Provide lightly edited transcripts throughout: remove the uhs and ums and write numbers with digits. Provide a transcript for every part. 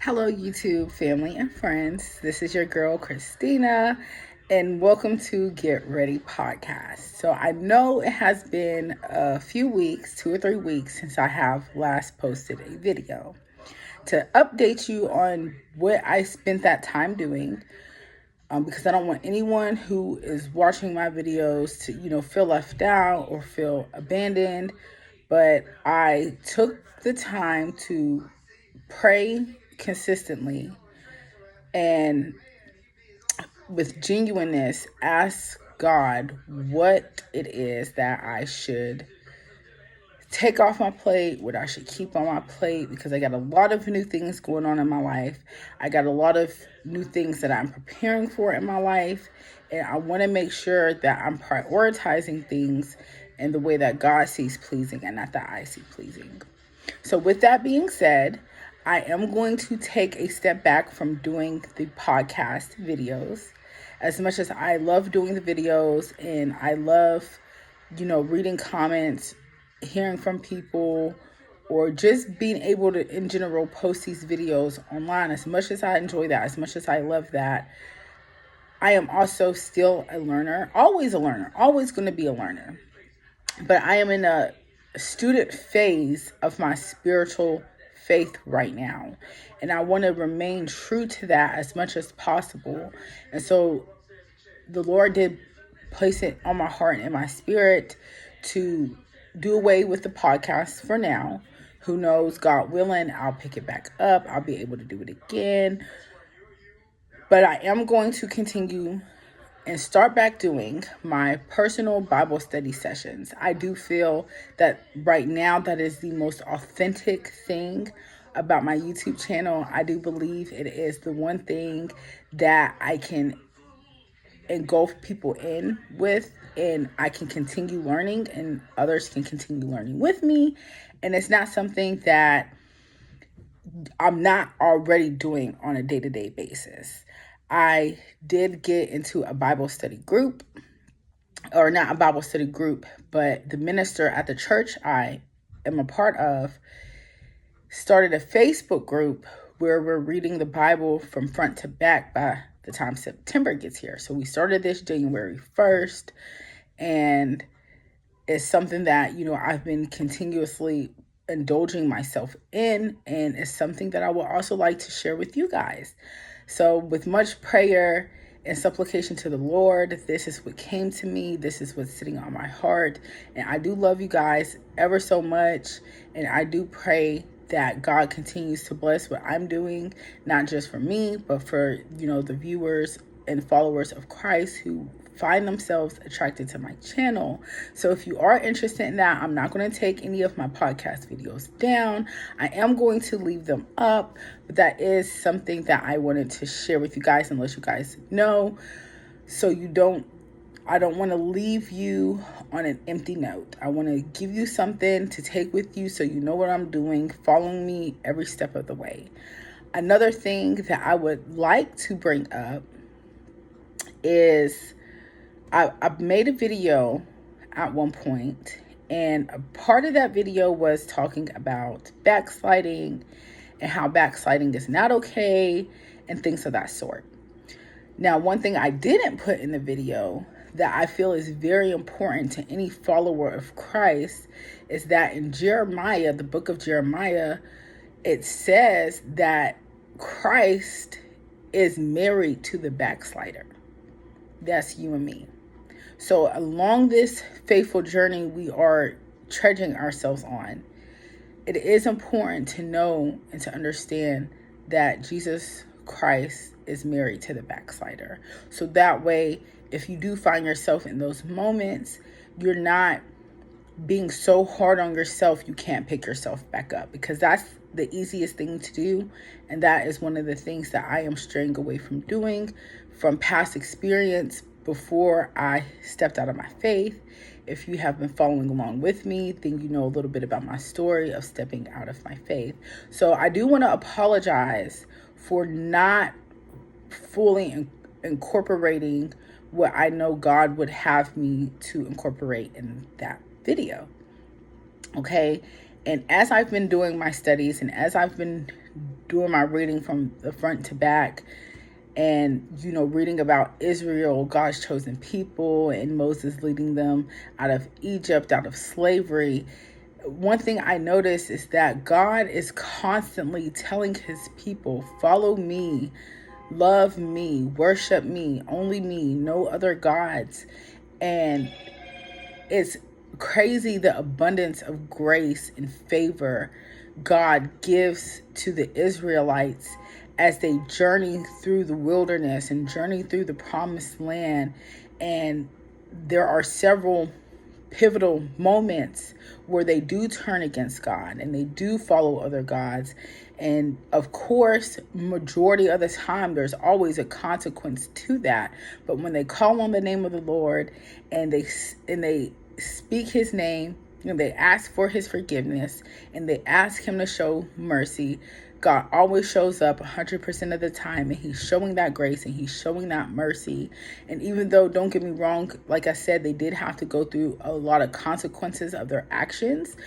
Hello, YouTube family and friends. This is your girl, Christina, and welcome to Get Ready Podcast. So, I know it has been a few weeks, 2 or 3 weeks, since I have last posted a video. To update you on what I spent that time doing, because I don't want anyone who is watching my videos to, feel left out or feel abandoned. But I took the time to pray consistently and with genuineness ask God what it is that I should take off my plate, what I should keep on my plate, because I got a lot of new things going on in my life. I got a lot of new things that I'm preparing for in my life, and I want to make sure that I'm prioritizing things in the way that God sees pleasing and not that I see pleasing. So with that being said, I am going to take a step back from doing the podcast videos. As much as I love doing the videos and I love, reading comments, hearing from people, or just being able to, in general, post these videos online, as much as I enjoy that, as much as I love that, I am also still a learner, always going to be a learner. But I am in a student phase of my spiritual faith right now. And I want to remain true to that as much as possible. And so the Lord did place it on my heart and in my spirit to do away with the podcast for now. Who knows, God willing, I'll pick it back up. I'll be able to do it again. But I am going to continue and start back doing my personal Bible study sessions. I do feel that right now that is the most authentic thing about my YouTube channel. I do believe it is the one thing that I can engulf people in with, and I can continue learning and others can continue learning with me. And it's not something that I'm not already doing on a day-to-day basis. I did get into a Bible study group, or not a Bible study group, but the minister at the church I am a part of started a Facebook group where we're reading the Bible from front to back by the time September gets here. So we started this January 1st, and it's something that, I've been continuously indulging myself in, and it's something that I would also like to share with you guys. So with much prayer and supplication to the Lord, this is what came to me. This is what's sitting on my heart. And I do love you guys ever so much. And I do pray that God continues to bless what I'm doing, not just for me, but for, the viewers and followers of Christ who find themselves attracted to my channel. So if you are interested in that, I'm not going to take any of my podcast videos down. I am going to leave them up, but that is something that I wanted to share with you guys and let you guys know. So I don't want to leave you on an empty note. I want to give you something to take with you so you know what I'm doing, following me every step of the way. Another thing that I would like to bring up is I made a video at one point, and a part of that video was talking about backsliding and how backsliding is not okay and things of that sort. Now, one thing I didn't put in the video that I feel is very important to any follower of Christ is that in Jeremiah, the book of Jeremiah, it says that Christ is married to the backslider. That's you and me. So along this faithful journey we are trudging ourselves on, it is important to know and to understand that Jesus Christ is married to the backslider. So that way, if you do find yourself in those moments, you're not being so hard on yourself you can't pick yourself back up, because that's the easiest thing to do. And that is one of the things that I am straying away from doing from past experience before I stepped out of my faith. If you have been following along with me, then you know a little bit about my story of stepping out of my faith. So I do want to apologize for not fully incorporating what I know God would have me to incorporate in that video. Okay. And as I've been doing my studies and as I've been doing my reading from the front to back, and reading about Israel, God's chosen people, and Moses leading them out of Egypt, out of slavery, one thing I noticed is that God is constantly telling his people, follow me, love me, worship me, only me, no other gods. And it's crazy the abundance of grace and favor God gives to the Israelites as they journey through the wilderness and journey through the promised land. And there are several pivotal moments where they do turn against God and they do follow other gods. And of course, majority of the time, there's always a consequence to that. But when they call on the name of the Lord and they speak his name, they ask for his forgiveness and they ask him to show mercy, God always shows up 100% of the time, and he's showing that grace and he's showing that mercy. And even though, don't get me wrong, like I said, they did have to go through a lot of consequences of their actions.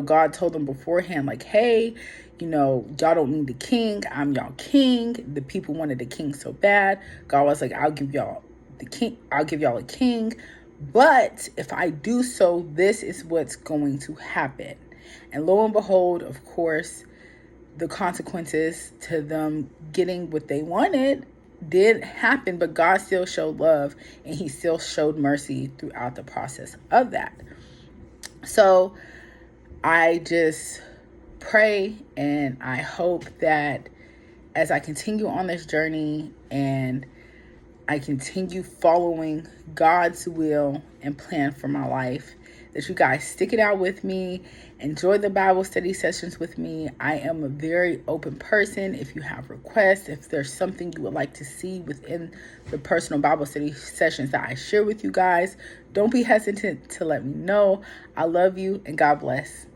God told them beforehand, like, hey, y'all don't need the king. I'm y'all king. The people wanted the king so bad. God was like, I'll give y'all the king. I'll give y'all a king. But if I do so, this is what's going to happen. And lo and behold, of course, the consequences to them getting what they wanted did happen, but God still showed love and he still showed mercy throughout the process of that. So I just pray and I hope that as I continue on this journey and I continue following God's will and plan for my life, that you guys stick it out with me, enjoy the Bible study sessions with me. I am a very open person. If you have requests, if there's something you would like to see within the personal Bible study sessions that I share with you guys, don't be hesitant to let me know. I love you and God bless.